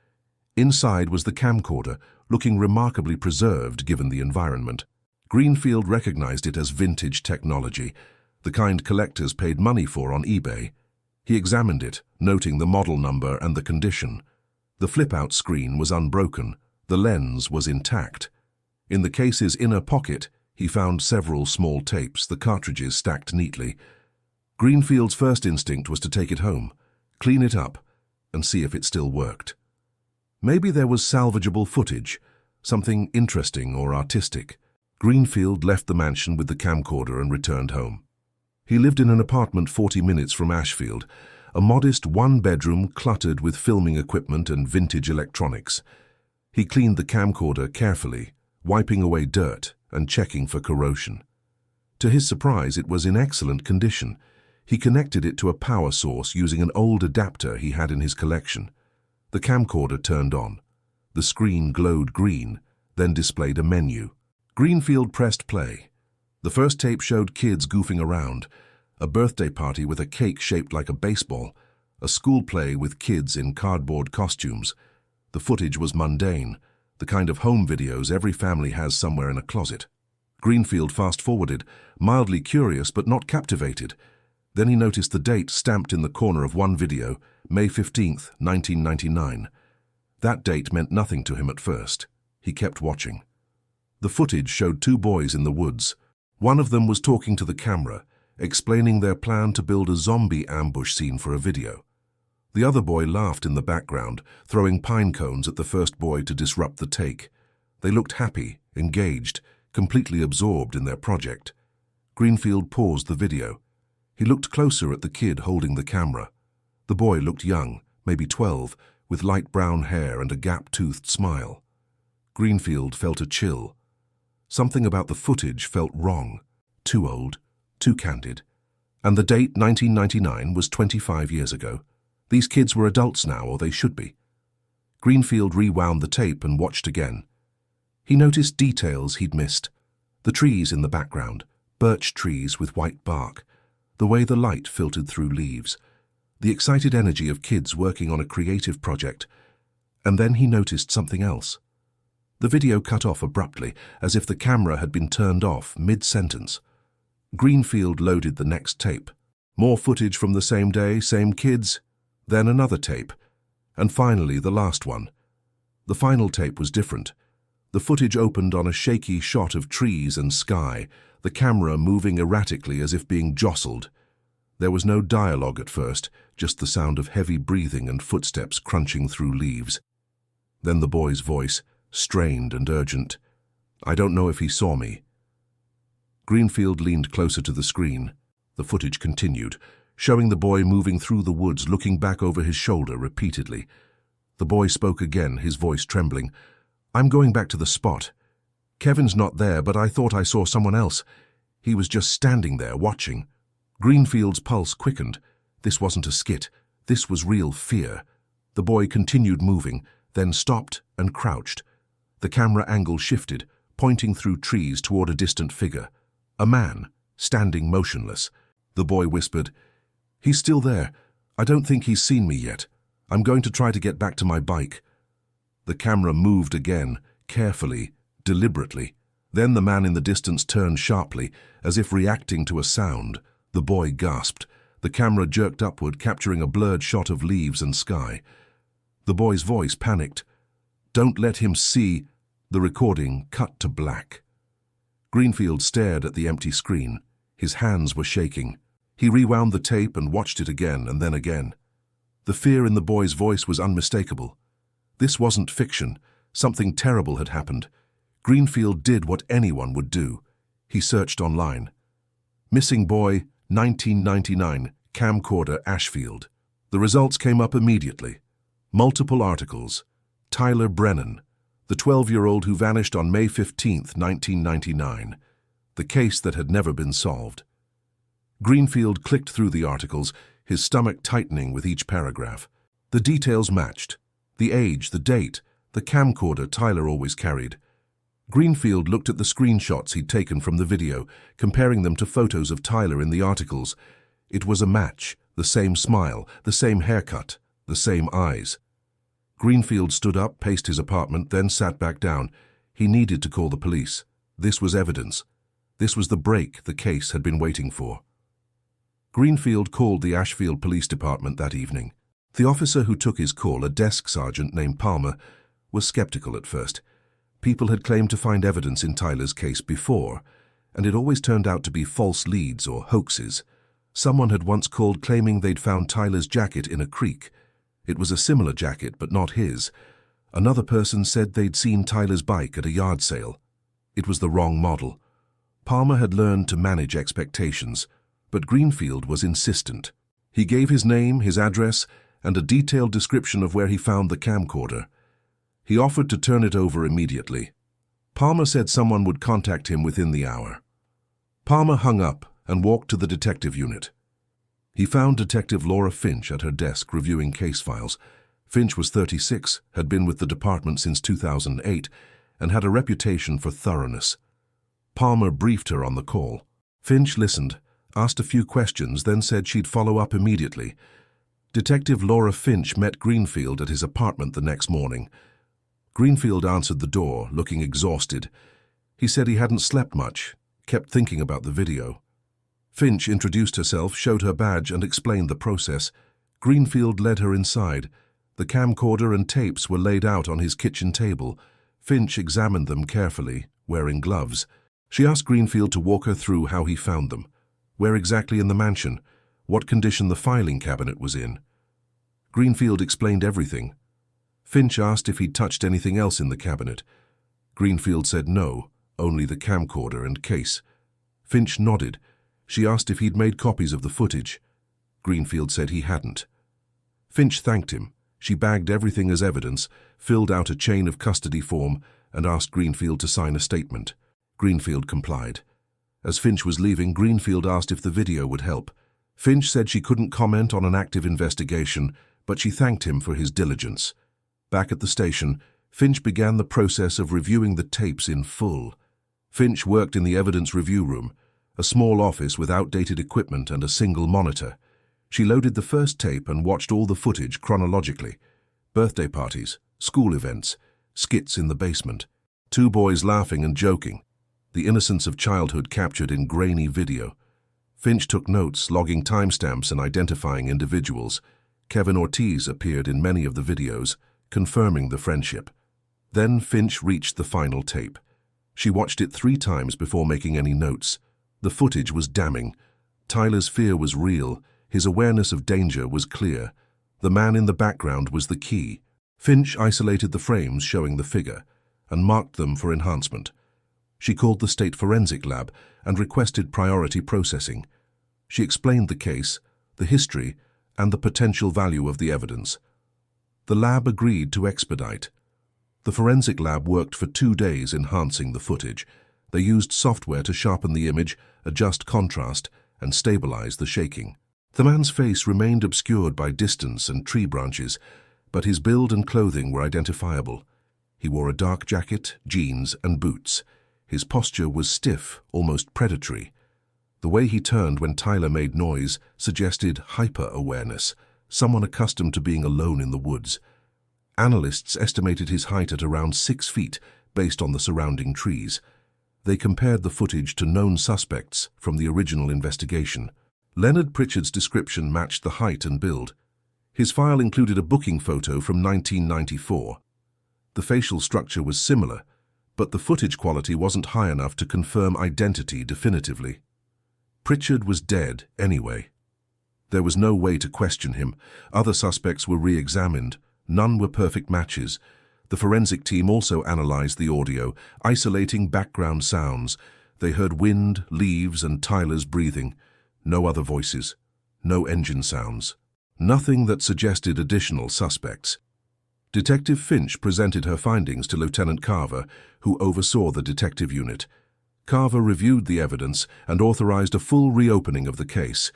Inside was the camcorder, looking remarkably preserved given the environment. Greenfield recognized it as vintage technology, the kind collectors paid money for on eBay. He examined it, noting the model number and the condition. The flip-out screen was unbroken, the lens was intact. In the case's inner pocket, he found several small tapes, the cartridges stacked neatly. Greenfield's first instinct was to take it home, clean it up, and see if it still worked. Maybe there was salvageable footage, something interesting or artistic. Greenfield left the mansion with the camcorder and returned home. He lived in an apartment 40 minutes from Ashfield, a modest one-bedroom cluttered with filming equipment and vintage electronics. He cleaned the camcorder carefully, wiping away dirt and checking for corrosion. To his surprise, it was in excellent condition. He connected it to a power source using an old adapter he had in his collection. The camcorder turned on. The screen glowed green, then displayed a menu. Greenfield pressed play. The first tape showed kids goofing around, a birthday party with a cake shaped like a baseball, a school play with kids in cardboard costumes. The footage was mundane, the kind of home videos every family has somewhere in a closet. Greenfield fast-forwarded, mildly curious but not captivated. Then he noticed the date stamped in the corner of one video, May 15th, 1999. That date meant nothing to him at first. He kept watching. The footage showed two boys in the woods. One of them was talking to the camera, explaining their plan to build a zombie ambush scene for a video. The other boy laughed in the background, throwing pine cones at the first boy to disrupt the take. They looked happy, engaged, completely absorbed in their project. Greenfield paused the video. He looked closer at the kid holding the camera. The boy looked young, maybe 12, with light brown hair and a gap-toothed smile. Greenfield felt a chill. Something about the footage felt wrong. Too old, too candid. And the date, 1999, was 25 years ago. These kids were adults now, or they should be. Greenfield rewound the tape and watched again. He noticed details he'd missed. The trees in the background, birch trees with white bark, the way the light filtered through leaves, the excited energy of kids working on a creative project. And then he noticed something else. The video cut off abruptly, as if the camera had been turned off mid-sentence. Greenfield loaded the next tape. More footage from the same day, same kids, then another tape, and finally the last one. The final tape was different. The footage opened on a shaky shot of trees and sky, the camera moving erratically as if being jostled. There was no dialogue at first, just the sound of heavy breathing and footsteps crunching through leaves. Then the boy's voice, strained and urgent. "I don't know if he saw me." Greenfield leaned closer to the screen. The footage continued, showing the boy moving through the woods, looking back over his shoulder repeatedly. The boy spoke again, his voice trembling. "I'm going back to the spot. Kevin's not there, but I thought I saw someone else. He was just standing there watching. Greenfield's pulse quickened. This wasn't a skit. This was real fear. The boy continued moving, then stopped and crouched. The camera angle shifted, pointing through trees toward a distant figure. A man, standing motionless. The boy whispered, "He's still there. I don't think he's seen me yet. I'm going to try to get back to my bike." The camera moved again, carefully, deliberately. Then the man in the distance turned sharply, as if reacting to a sound. The boy gasped. The camera jerked upward, capturing a blurred shot of leaves and sky. The boy's voice panicked. "Don't let him see." The recording cut to black. Greenfield stared at the empty screen. His hands were shaking. He rewound the tape and watched it again and then again. The fear in the boy's voice was unmistakable. This wasn't fiction. Something terrible had happened. Greenfield did what anyone would do. He searched online. Missing boy, 1999, camcorder, Ashfield. The results came up immediately. Multiple articles. Tyler Brennan, the 12-year-old who vanished on May 15, 1999. The case that had never been solved. Greenfield clicked through the articles, his stomach tightening with each paragraph. The details matched. The age, the date, the camcorder Tyler always carried. Greenfield looked at the screenshots he'd taken from the video, comparing them to photos of Tyler in the articles. It was a match, the same smile, the same haircut, the same eyes. Greenfield stood up, paced his apartment, then sat back down. He needed to call the police. This was evidence. This was the break the case had been waiting for. Greenfield called the Ashfield Police Department that evening. The officer who took his call, a desk sergeant named Palmer, was skeptical at first. People had claimed to find evidence in Tyler's case before, and it always turned out to be false leads or hoaxes. Someone had once called claiming they'd found Tyler's jacket in a creek. It was a similar jacket, but not his. Another person said they'd seen Tyler's bike at a yard sale. It was the wrong model. Palmer had learned to manage expectations, but Greenfield was insistent. He gave his name, his address, and a detailed description of where he found the camcorder. He offered to turn it over immediately. Palmer said someone would contact him within the hour. Palmer hung up and walked to the detective unit. He found Detective Laura Finch at her desk reviewing case files. Finch was 36, had been with the department since 2008, and had a reputation for thoroughness. Palmer briefed her on the call. Finch listened, asked a few questions, then said she'd follow up immediately. Detective Laura Finch met Greenfield at his apartment the next morning. Greenfield answered the door, looking exhausted. He said he hadn't slept much, kept thinking about the video. Finch introduced herself, showed her badge, and explained the process. Greenfield led her inside. The camcorder and tapes were laid out on his kitchen table. Finch examined them carefully, wearing gloves. She asked Greenfield to walk her through how he found them. Where exactly in the mansion? What condition the filing cabinet was in. Greenfield explained everything. Finch asked if he'd touched anything else in the cabinet. Greenfield said no, only the camcorder and case. Finch nodded. She asked if he'd made copies of the footage. Greenfield said he hadn't. Finch thanked him. She bagged everything as evidence, filled out a chain of custody form, and asked Greenfield to sign a statement. Greenfield complied. As Finch was leaving, Greenfield asked if the video would help. Finch said she couldn't comment on an active investigation, but she thanked him for his diligence. Back at the station, Finch began the process of reviewing the tapes in full. Finch worked in the evidence review room, a small office with outdated equipment and a single monitor. She loaded the first tape and watched all the footage chronologically. Birthday parties, school events, skits in the basement, two boys laughing and joking, the innocence of childhood captured in grainy video. Finch took notes, logging timestamps and identifying individuals. Kevin Ortiz appeared in many of the videos, confirming the friendship. Then Finch reached the final tape. She watched it 3 times before making any notes. The footage was damning. Tyler's fear was real. His awareness of danger was clear. The man in the background was the key. Finch isolated the frames showing the figure and marked them for enhancement. She called the state forensic lab and requested priority processing. She explained the case, the history, and the potential value of the evidence. The lab agreed to expedite. The forensic lab worked for 2 days enhancing the footage. They used software to sharpen the image, adjust contrast, and stabilize the shaking. The man's face remained obscured by distance and tree branches, but his build and clothing were identifiable. He wore a dark jacket, jeans, and boots. His posture was stiff, almost predatory. The way he turned when Tyler made noise suggested hyper-awareness, someone accustomed to being alone in the woods. Analysts estimated his height at around 6 feet based on the surrounding trees. They compared the footage to known suspects from the original investigation. Leonard Pritchard's description matched the height and build. His file included a booking photo from 1994. The facial structure was similar, but the footage quality wasn't high enough to confirm identity definitively. Pritchard was dead anyway. There was no way to question him. Other suspects were re-examined. None were perfect matches. The forensic team also analyzed the audio, isolating background sounds. They heard wind, leaves, and Tyler's breathing. No other voices. No engine sounds. Nothing that suggested additional suspects. Detective Finch presented her findings to Lieutenant Carver, who oversaw the detective unit. Carver reviewed the evidence and authorized a full reopening of the case.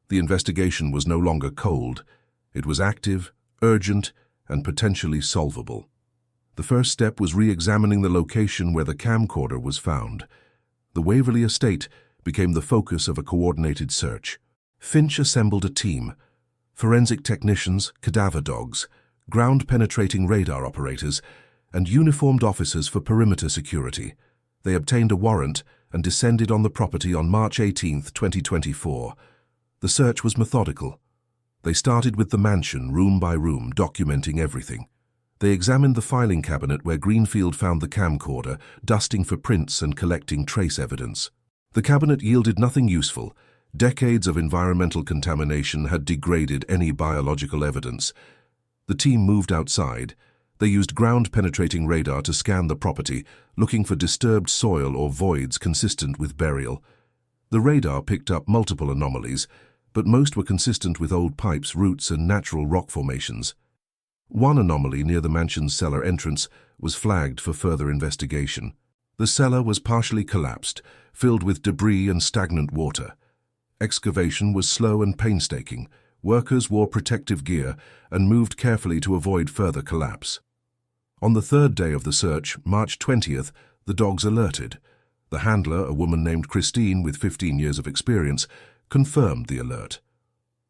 The investigation was no longer cold. It was active, urgent, and potentially solvable. The first step was re-examining the location where the camcorder was found. The Waverly estate became the focus of a coordinated search. Finch assembled a team: forensic technicians, cadaver dogs, ground-penetrating radar operators, and uniformed officers for perimeter security. They obtained a warrant and descended on the property on March 18, 2024. The search was methodical. They started with the mansion, room by room, documenting everything. They examined the filing cabinet where Greenfield found the camcorder, dusting for prints and collecting trace evidence. The cabinet yielded nothing useful. Decades of environmental contamination had degraded any biological evidence. The team moved outside. They used ground-penetrating radar to scan the property, looking for disturbed soil or voids consistent with burial. The radar picked up multiple anomalies, but most were consistent with old pipes, roots, and natural rock formations. One anomaly near the mansion's cellar entrance was flagged for further investigation. The cellar was partially collapsed, filled with debris and stagnant water. Excavation was slow and painstaking. Workers wore protective gear and moved carefully to avoid further collapse. On the third day of the search, March 20th, the dogs alerted. The handler, a woman named Christine with 15 years of experience, confirmed the alert.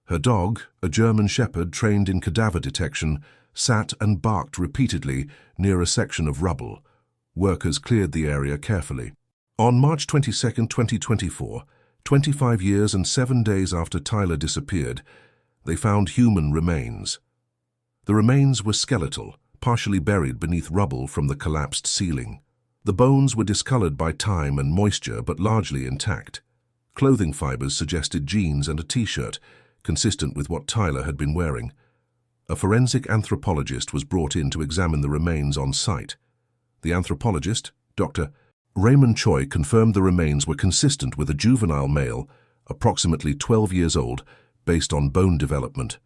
Her dog, a German shepherd trained in cadaver detection, sat and barked repeatedly near a section of rubble. Workers cleared the area carefully. On March 22, 2024, 25 years and 7 days after Tyler disappeared, they found human remains. The remains were skeletal, partially buried beneath rubble from the collapsed ceiling. The bones were discolored by time and moisture, but largely intact. Clothing fibers suggested jeans and a t-shirt, consistent with what Tyler had been wearing. A forensic anthropologist was brought in to examine the remains on site. The anthropologist, Dr. Raymond Choi, confirmed the remains were consistent with a juvenile male, approximately 12 years old, based on bone development.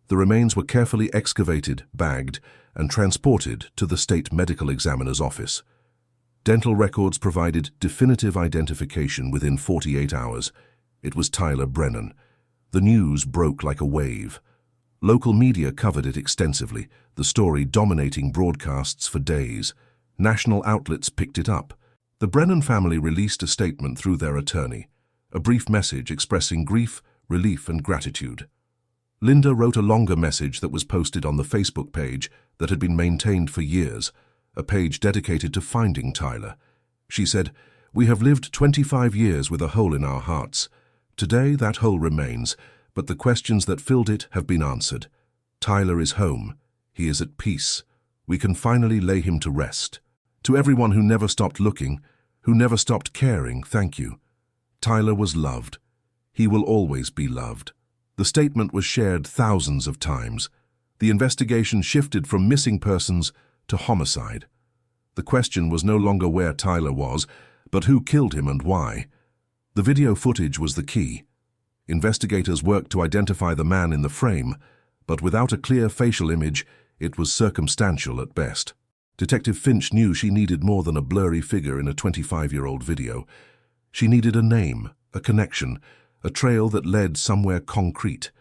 The remains were carefully excavated, bagged, and transported to the state medical examiner's office. Dental records provided definitive identification within 48 hours. It was Tyler Brennan. The news broke like a wave. Local media covered it extensively, the story dominating broadcasts for days. National outlets picked it up. The Brennan family released a statement through their attorney, a brief message expressing grief, relief, and gratitude. Linda wrote a longer message that was posted on the Facebook page that had been maintained for years, a page dedicated to finding Tyler. She said, "We have lived 25 years with a hole in our hearts. Today that hole remains, but the questions that filled it have been answered. Tyler is home. He is at peace. We can finally lay him to rest. To everyone who never stopped looking, who never stopped caring, thank you. Tyler was loved. He will always be loved." The statement was shared thousands of times. The investigation shifted from missing persons to homicide. The question was no longer where Tyler was, but who killed him and why. The video footage was the key. Investigators worked to identify the man in the frame, but without a clear facial image, it was circumstantial at best. Detective Finch knew she needed more than a blurry figure in a 25-year-old video. She needed a name, a connection, a trail that led somewhere concrete.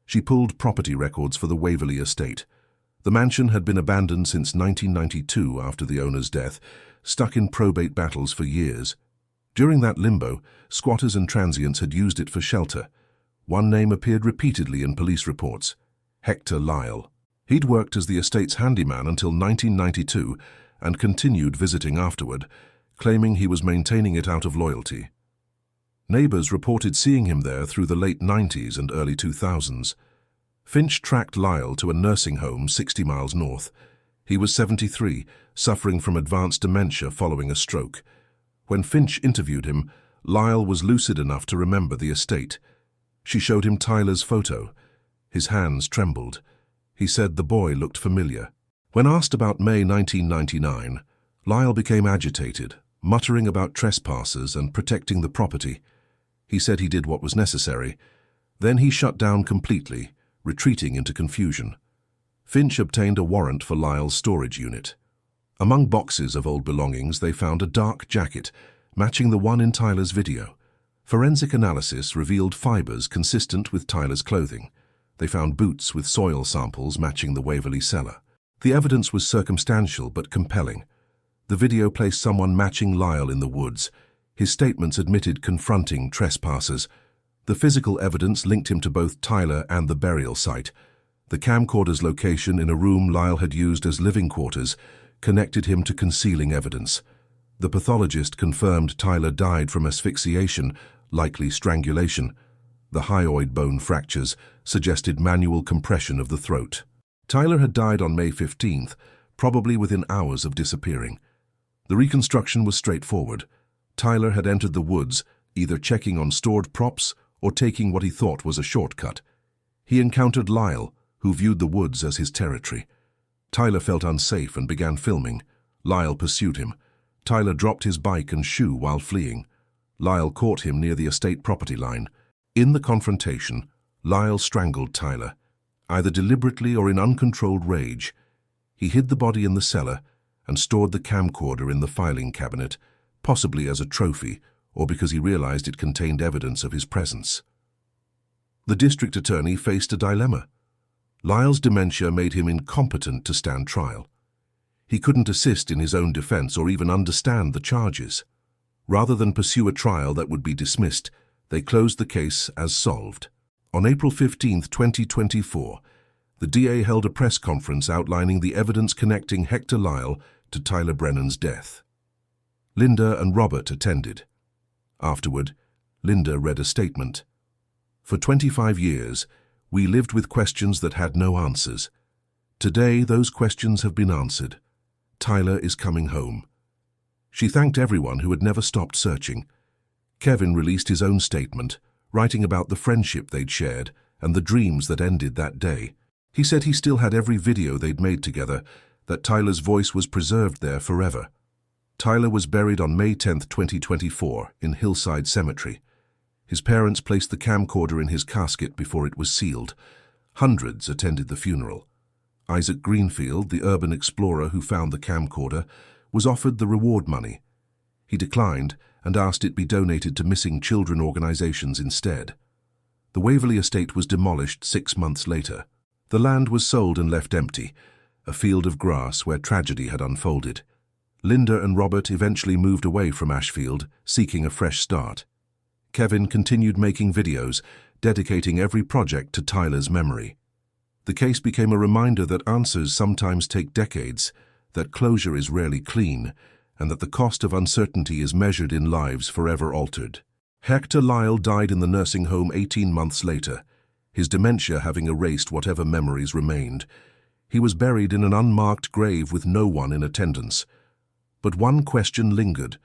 She pulled property records for the Waverley estate. The mansion had been abandoned since 1992 after the owner's death, stuck in probate battles for years. During that limbo, squatters and transients had used it for shelter. One name appeared repeatedly in police reports: Hector Lyle. He'd worked as the estate's handyman until 1992 and continued visiting afterward, claiming he was maintaining it out of loyalty. Neighbors reported seeing him there through the late 90s and early 2000s. Finch tracked Lyle to a nursing home 60 miles north. He was 73, suffering from advanced dementia following a stroke. When Finch interviewed him, Lyle was lucid enough to remember the estate. She showed him Tyler's photo. His hands trembled. He said the boy looked familiar. When asked about May 1999, Lyle became agitated, muttering about trespassers and protecting the property. He said he did what was necessary. Then he shut down completely, retreating into confusion. Finch obtained a warrant for Lyle's storage unit. Among boxes of old belongings, they found a dark jacket, matching the one in Tyler's video. Forensic analysis revealed fibers consistent with Tyler's clothing. They found boots with soil samples matching the Waverley cellar. The evidence was circumstantial but compelling. The video placed someone matching Lyle in the woods. His statements admitted confronting trespassers. The physical evidence linked him to both Tyler and the burial site. The camcorder's location in a room Lyle had used as living quarters connected him to concealing evidence. The pathologist confirmed Tyler died from asphyxiation, likely strangulation. The hyoid bone fractures suggested manual compression of the throat. Tyler had died on May 15th, probably within hours of disappearing. The reconstruction was straightforward. Tyler had entered the woods, either checking on stored props or taking what he thought was a shortcut. He encountered Lyle, who viewed the woods as his territory. Tyler felt unsafe and began filming. Lyle pursued him. Tyler dropped his bike and shoe while fleeing. Lyle caught him near the estate property line. In the confrontation, Lyle strangled Tyler, either deliberately or in uncontrolled rage. He hid the body in the cellar and stored the camcorder in the filing cabinet, possibly as a trophy or because he realized it contained evidence of his presence. The district attorney faced a dilemma. Lyle's dementia made him incompetent to stand trial. He couldn't assist in his own defense or even understand the charges. Rather than pursue a trial that would be dismissed, they closed the case as solved. On April 15, 2024, the DA held a press conference outlining the evidence connecting Hector Lyle to Tyler Brennan's death. Linda and Robert attended. Afterward, Linda read a statement. For 25 years, we lived with questions that had no answers. Today, those questions have been answered. Tyler is coming home. She thanked everyone who had never stopped searching. Kevin released his own statement, writing about the friendship they'd shared and the dreams that ended that day. He said he still had every video they'd made together, that Tyler's voice was preserved there forever. Tyler was buried on May 10, 2024, in Hillside Cemetery. His parents placed the camcorder in his casket before it was sealed. Hundreds attended the funeral. Isaac Greenfield, the urban explorer who found the camcorder, was offered the reward money. He declined and asked it be donated to missing children organizations instead. The Waverley estate was demolished 6 months later. The land was sold and left empty, a field of grass where tragedy had unfolded. Linda and Robert eventually moved away from Ashfield, seeking a fresh start. Kevin continued making videos, dedicating every project to Tyler's memory. The case became a reminder that answers sometimes take decades, that closure is rarely clean, and that the cost of uncertainty is measured in lives forever altered. Hector Lyle died in the nursing home 18 months later, his dementia having erased whatever memories remained. He was buried in an unmarked grave with no one in attendance. But one question lingered.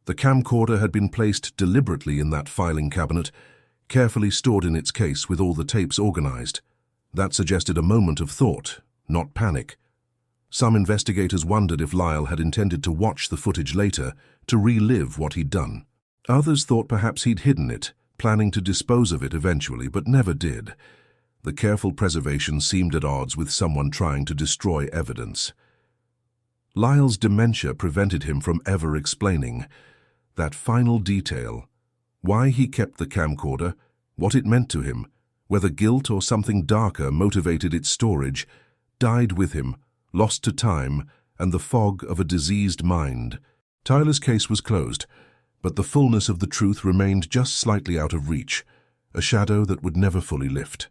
The camcorder had been placed deliberately in that filing cabinet, carefully stored in its case with all the tapes organized. That suggested a moment of thought, not panic. Some investigators wondered if Lyle had intended to watch the footage later, to relive what he'd done. Others thought perhaps he'd hidden it, planning to dispose of it eventually, but never did. The careful preservation seemed at odds with someone trying to destroy evidence. Lyle's dementia prevented him from ever explaining. That final detail, why he kept the camcorder, what it meant to him, whether guilt or something darker motivated its storage, died with him, lost to time and the fog of a diseased mind. Tyler's case was closed, but the fullness of the truth remained just slightly out of reach, a shadow that would never fully lift.